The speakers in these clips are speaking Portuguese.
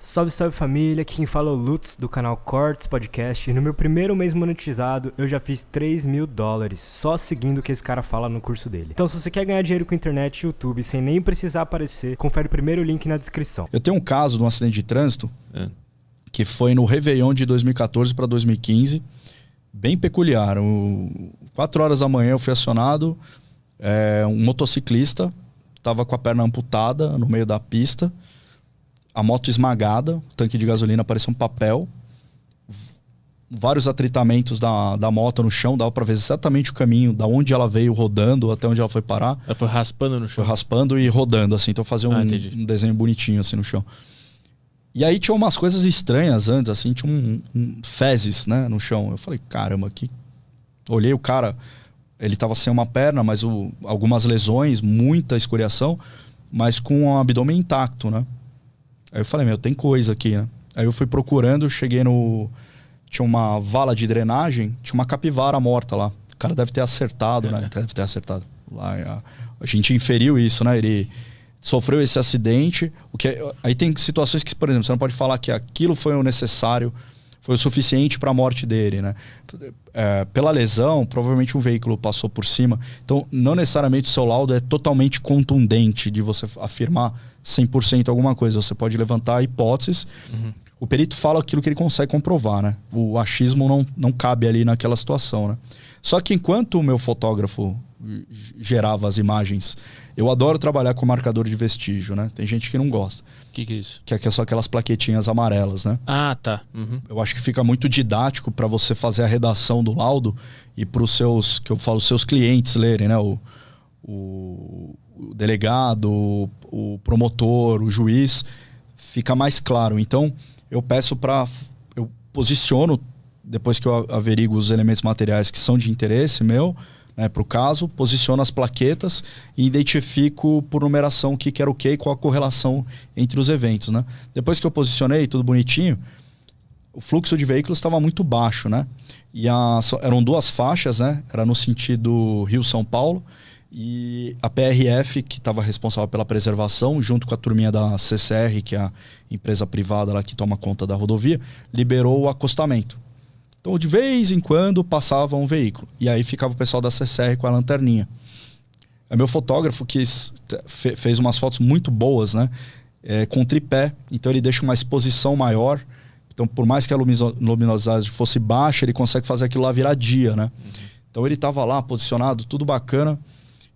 Salve, salve família, aqui quem fala é o Lutz do canal Cortes Podcast e no meu primeiro mês monetizado eu já fiz $3.000 só seguindo o que esse cara fala no curso dele. Então se você quer ganhar dinheiro com internet e YouTube sem nem precisar aparecer, confere o primeiro link na descrição. Eu tenho um caso de um acidente de trânsito que foi no Réveillon de 2014 para 2015, bem peculiar. 4 horas da manhã eu fui acionado, um motociclista estava com a perna amputada no meio da pista, a moto esmagada, o tanque de gasolina parecia um papel, vários atritamentos da moto no chão, dava para ver exatamente o caminho, da onde ela veio rodando até onde ela foi parar. Ela foi raspando no chão? Foi raspando e rodando, assim, então fazia um desenho bonitinho assim no chão. E aí tinha umas coisas estranhas antes, assim, tinha fezes, né, no chão. Eu falei, caramba, que... Olhei o cara, ele tava sem uma perna, mas algumas lesões, muita escoriação, mas com o abdômen intacto, né? Aí eu falei, tem coisa aqui, né? Aí eu fui procurando, cheguei no... Tinha uma vala de drenagem, tinha uma capivara morta lá. O cara deve ter acertado, né? Deve ter acertado. Lá, a gente inferiu isso, né? Ele sofreu esse acidente. Aí tem situações que, por exemplo, você não pode falar que aquilo foi o necessário, foi o suficiente para a morte dele, né? Pela lesão, provavelmente um veículo passou por cima. Então, não necessariamente o seu laudo é totalmente contundente de você afirmar 100% alguma coisa. Você pode levantar hipóteses. O perito fala aquilo que ele consegue comprovar, né? O achismo não cabe ali naquela situação, né? Só que enquanto o meu fotógrafo gerava as imagens, eu adoro trabalhar com marcador de vestígio, né? Tem gente que não gosta. O que é isso? Que é só aquelas plaquetinhas amarelas, né? Ah, tá. Eu acho que fica muito didático para você fazer a redação do laudo e para os seus, que eu falo, seus clientes lerem, né? O delegado, o promotor, o juiz, fica mais claro. Então, eu posiciono, depois que eu averigo os elementos materiais que são de interesse meu, né, para o caso, posiciono as plaquetas e identifico por numeração o que era o que e qual a correlação entre os eventos, né? Depois que eu posicionei tudo bonitinho, o fluxo de veículos estava muito baixo, né? E eram 2 faixas, né? Era no sentido Rio-São Paulo, e a PRF, que estava responsável pela preservação, junto com a turminha da CCR, que é a empresa privada lá que toma conta da rodovia, liberou o acostamento. Então, de vez em quando, passava um veículo. E aí ficava o pessoal da CCR com a lanterninha. Meu fotógrafo fez umas fotos muito boas, né? Com tripé. Então, ele deixa uma exposição maior. Então, por mais que a luminosidade fosse baixa, ele consegue fazer aquilo lá virar dia, né? Então, ele estava lá, posicionado, tudo bacana.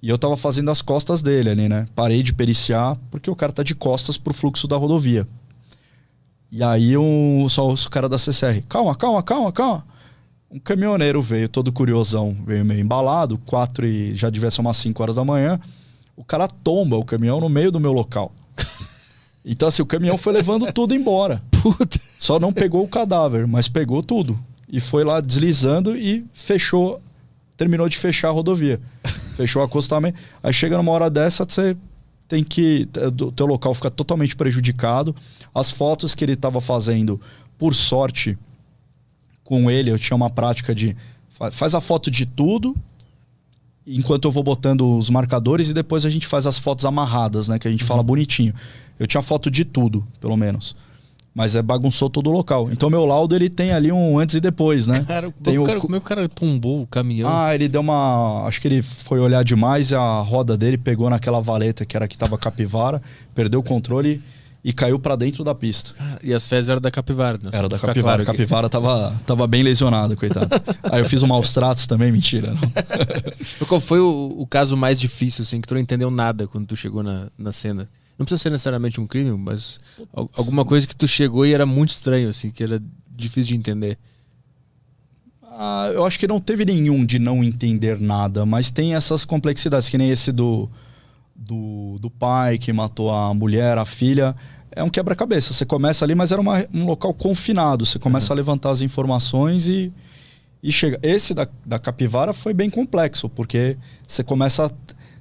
E eu estava fazendo as costas dele ali, né? Parei de periciar, porque o cara tá de costas pro fluxo da rodovia. E aí só o cara da CCR, calma. Um caminhoneiro veio, todo curiosão, veio meio embalado, já devia ser umas 5 horas da manhã. O cara tomba o caminhão no meio do meu local. Então assim, o caminhão foi levando tudo embora. Puta. Só não pegou o cadáver, mas pegou tudo. E foi lá deslizando e terminou de fechar a rodovia. Fechou o acostamento. Aí chega numa hora dessa, você tem que... O teu local fica totalmente prejudicado. As fotos que ele estava fazendo, por sorte, com ele, eu tinha uma prática de... Faz a foto de tudo, enquanto eu vou botando os marcadores, e depois a gente faz as fotos amarradas, né? Que a gente fala bonitinho. Eu tinha foto de tudo, pelo menos. Mas bagunçou todo o local. Então, meu laudo, ele tem ali um antes e depois, né? Cara, como é que o cara tombou o caminhão? Ele deu uma... Acho que ele foi olhar demais e a roda dele pegou naquela valeta que era que tava capivara, perdeu o controle e caiu pra dentro da pista. E as fezes eram da capivara, né? Era da capivara. Claro, a capivara tava bem lesionada, coitado. Aí eu fiz maus tratos também, mentira. Não. Qual foi o caso mais difícil, assim, que tu não entendeu nada quando tu chegou na cena? Não precisa ser necessariamente um crime, mas alguma coisa que tu chegou e era muito estranho, assim, que era difícil de entender. Eu acho que não teve nenhum de não entender nada, mas tem essas complexidades, que nem esse do pai que matou a mulher, a filha. É um quebra-cabeça. Você começa ali, mas era um local confinado. Você começa a levantar as informações e chega. Esse da capivara foi bem complexo, porque você começa...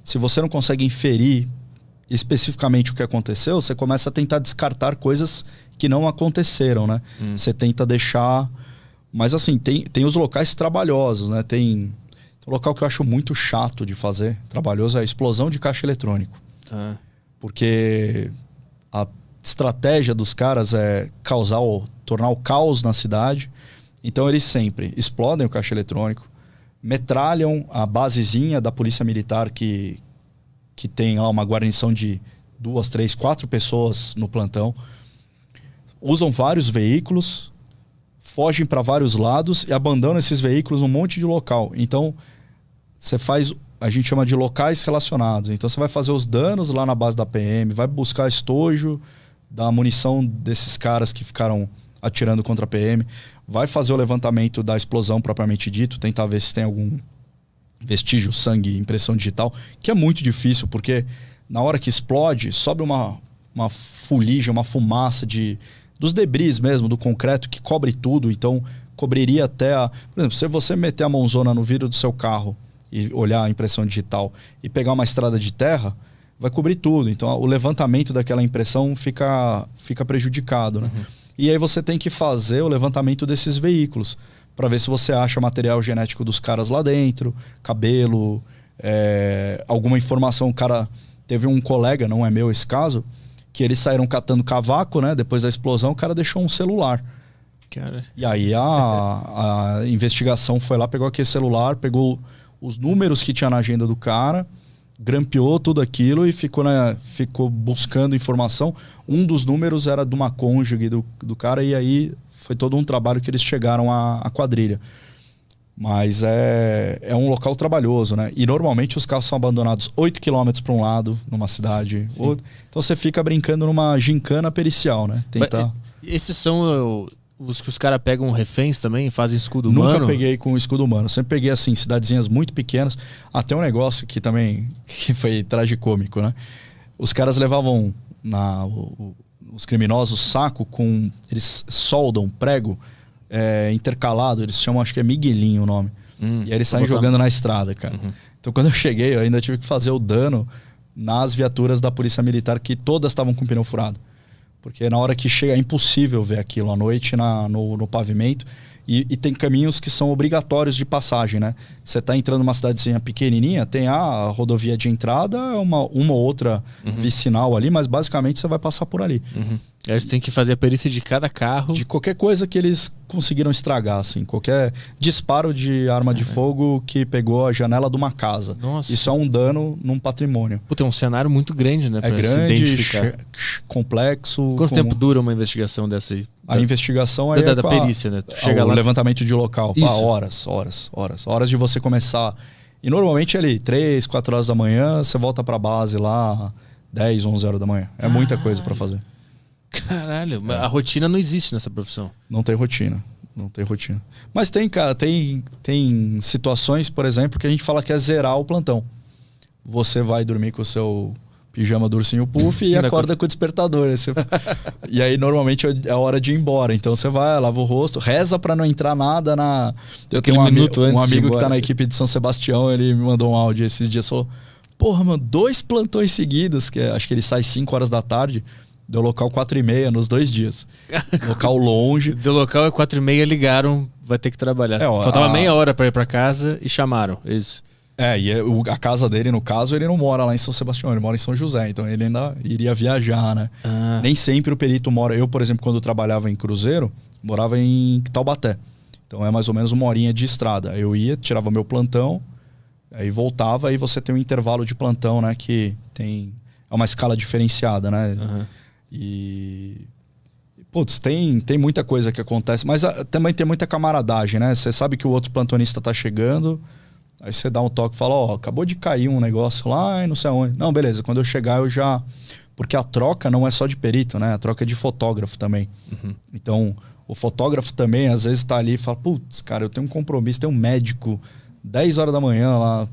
Se você não consegue inferir especificamente o que aconteceu, você começa a tentar descartar coisas que não aconteceram, né? Você tenta deixar... Mas assim, tem os locais trabalhosos, né? Tem um local que eu acho muito chato de fazer, trabalhoso, é a explosão de caixa eletrônico. Porque há estratégia dos caras é tornar o caos na cidade. Então eles sempre explodem o caixa eletrônico, metralham a basezinha da polícia militar que tem lá uma guarnição de 2, 3, 4 pessoas no plantão. Usam vários veículos, fogem para vários lados e abandonam esses veículos num monte de local. Então você faz, a gente chama de locais relacionados. Então você vai fazer os danos lá na base da PM, vai buscar estojo da munição desses caras que ficaram atirando contra a PM, vai fazer o levantamento da explosão propriamente dito, tentar ver se tem algum vestígio, sangue, impressão digital, que é muito difícil, porque na hora que explode, sobe uma fuligem, uma fumaça dos debris mesmo, do concreto, que cobre tudo. Então, cobriria até por exemplo, se você meter a mãozona no vidro do seu carro e olhar a impressão digital e pegar uma estrada de terra, vai cobrir tudo. Então, o levantamento daquela impressão fica prejudicado, né? E aí você tem que fazer o levantamento desses veículos para ver se você acha material genético dos caras lá dentro, cabelo, alguma informação. O cara teve um colega, não é meu esse caso, que eles saíram catando cavaco, né? Depois da explosão, o cara deixou um celular. Cara. E aí a investigação foi lá, pegou aquele celular, pegou os números que tinha na agenda do cara, grampeou tudo aquilo e ficou buscando informação. Um dos números era de uma cônjuge do cara, e aí foi todo um trabalho que eles chegaram à quadrilha. Mas é um local trabalhoso, né? E normalmente os carros são abandonados 8 km para um lado, numa cidade. Então você fica brincando numa gincana pericial, né? Tentar... Esses são os que os caras pegam reféns também, fazem escudo humano? Nunca peguei com escudo humano. Sempre peguei, assim, cidadezinhas muito pequenas. Até um negócio que também que foi tragicômico, né? Os caras levavam os criminosos saco com... Eles soldam prego intercalado. Eles chamam, acho que é Miguelinho o nome. E aí eles saem jogando na estrada, cara. Então quando eu cheguei, eu ainda tive que fazer o dano nas viaturas da polícia militar, que todas estavam com pneu furado. Porque na hora que chega é impossível ver aquilo à noite no pavimento. E tem caminhos que são obrigatórios de passagem, né? Você está entrando numa cidadezinha pequenininha, tem a rodovia de entrada, uma ou outra vicinal ali, mas basicamente você vai passar por ali. E aí você tem que fazer a perícia de cada carro. De qualquer coisa que eles conseguiram estragar, assim. Qualquer disparo de arma de fogo que pegou a janela de uma casa. Nossa. Isso é um dano num patrimônio. Puta, é um cenário muito grande, né? É pra se grande, identificar. complexo. Quanto tempo dura uma investigação dessa aí? A investigação é da perícia, né? Tu chega o lá... levantamento de local. Isso. Horas de você começar. E normalmente ali, 3, 4 horas da manhã, você volta pra base lá, 10, 11 horas da manhã. É muita coisa pra fazer. Caralho, a rotina não existe nessa profissão. Não tem rotina. Mas tem, cara, tem situações, por exemplo, que a gente fala que é zerar o plantão. Você vai dormir com o seu pijama do ursinho puff e acorda com o despertador. E aí, normalmente, é a hora de ir embora. Então, você vai, lava o rosto, reza pra não entrar nada na... Eu tenho um amigo que tá na equipe de São Sebastião, ele me mandou um áudio esses dias, falou: porra, mano, 2 plantões seguidos, que acho que ele sai 5 horas da tarde, deu local 4h30 nos 2 dias. Local longe. Deu local é 4h30, ligaram, vai ter que trabalhar. Faltava meia hora pra ir pra casa e chamaram. Isso. E a casa dele, no caso, ele não mora lá em São Sebastião, ele mora em São José, então ele ainda iria viajar, né? Nem sempre o perito mora... Eu, por exemplo, quando trabalhava em Cruzeiro, morava em Taubaté. Então é mais ou menos 1 horinha de estrada. Eu ia, tirava meu plantão, aí voltava, aí você tem um intervalo de plantão, né? Que é uma escala diferenciada, né? E... Putz, tem muita coisa que acontece, mas também tem muita camaradagem, né? Você sabe que o outro plantonista tá chegando... Aí você dá um toque e fala, acabou de cair um negócio lá e não sei aonde. Não, beleza, quando eu chegar eu já... Porque a troca não é só de perito, né? A troca é de fotógrafo também. Então, o fotógrafo também às vezes tá ali e fala, putz, cara, eu tenho um compromisso, tem um médico 10 horas da manhã lá.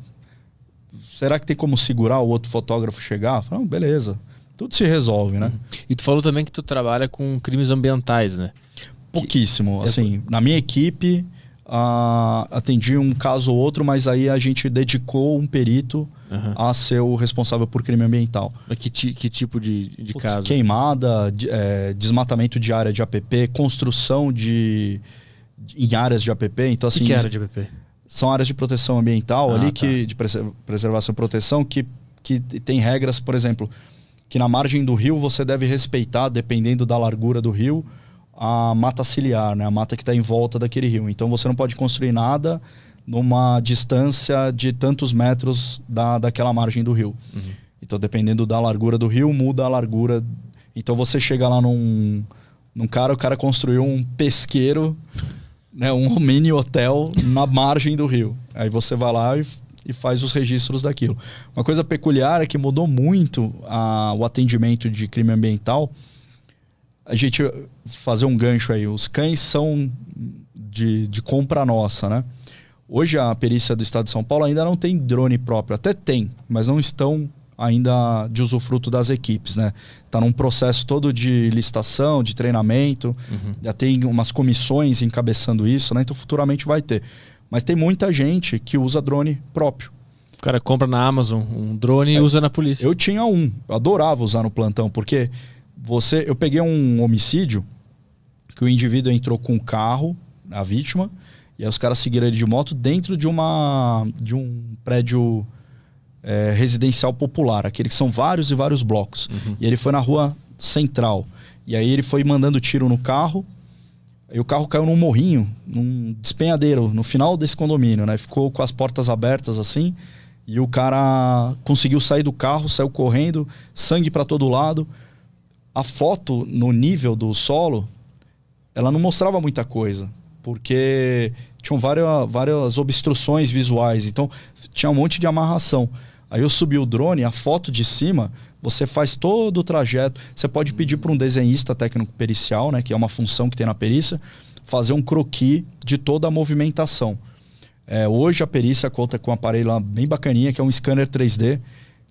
Será que tem como segurar o outro fotógrafo chegar? Fala, não, beleza. Tudo se resolve, né? E tu falou também que tu trabalha com crimes ambientais, né? Pouquíssimo. Assim, na minha equipe... atendi um caso ou outro, mas aí a gente dedicou um perito a ser o responsável por crime ambiental. Mas que tipo de caso? Queimada, desmatamento de área de APP, construção em áreas de APP. Então, assim, que é área de APP? São áreas de proteção ambiental ali, de preservação e proteção, que tem regras, por exemplo, que na margem do rio você deve respeitar, dependendo da largura do rio, a mata ciliar, né? A mata que está em volta daquele rio. Então você não pode construir nada numa distância de tantos metros daquela margem do rio. Então, dependendo da largura do rio, muda a largura. Então você chega lá num cara, o cara construiu um pesqueiro, né? Um mini hotel na margem do rio. Aí você vai lá e faz os registros daquilo. Uma coisa peculiar é que mudou muito o atendimento de crime ambiental. A gente fazer um gancho aí. Os cães são de compra nossa, né? Hoje a perícia do Estado de São Paulo ainda não tem drone próprio. Até tem, mas não estão ainda de usufruto das equipes, né? Está num processo todo de licitação, de treinamento. Já tem umas comissões encabeçando isso, né? Então futuramente vai ter. Mas tem muita gente que usa drone próprio. O cara compra na Amazon um drone e usa na polícia. Eu tinha eu adorava usar no plantão, porque eu peguei um homicídio que o indivíduo entrou com o carro, a vítima, e aí os caras seguiram ele de moto dentro de um prédio residencial popular, aquele que são vários e vários blocos. E ele foi na rua central. E aí ele foi mandando tiro no carro. E o carro caiu num morrinho, num despenhadeiro, no final desse condomínio, né? Ficou com as portas abertas assim. E o cara conseguiu sair do carro, saiu correndo, sangue para todo lado. A foto no nível do solo, ela não mostrava muita coisa, porque tinham várias obstruções visuais. Então tinha um monte de amarração. Aí eu subi o drone, a foto de cima, você faz todo o trajeto. Você pode pedir para um desenhista técnico-pericial, né, que é uma função que tem na perícia, fazer um croquis de toda a movimentação. Hoje a perícia conta com um aparelho lá bem bacaninha, que é um scanner 3D,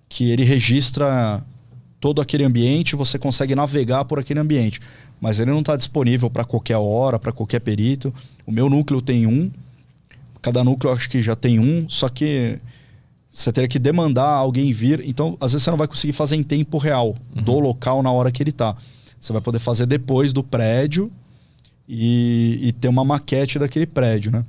que ele registra todo aquele ambiente, você consegue navegar por aquele ambiente. Mas ele não está disponível para qualquer hora, para qualquer perito. O meu núcleo tem cada núcleo eu acho que já tem só que você teria que demandar alguém vir. Então, às vezes você não vai conseguir fazer em tempo real do local na hora que ele está. Você vai poder fazer depois do prédio e ter uma maquete daquele prédio, né?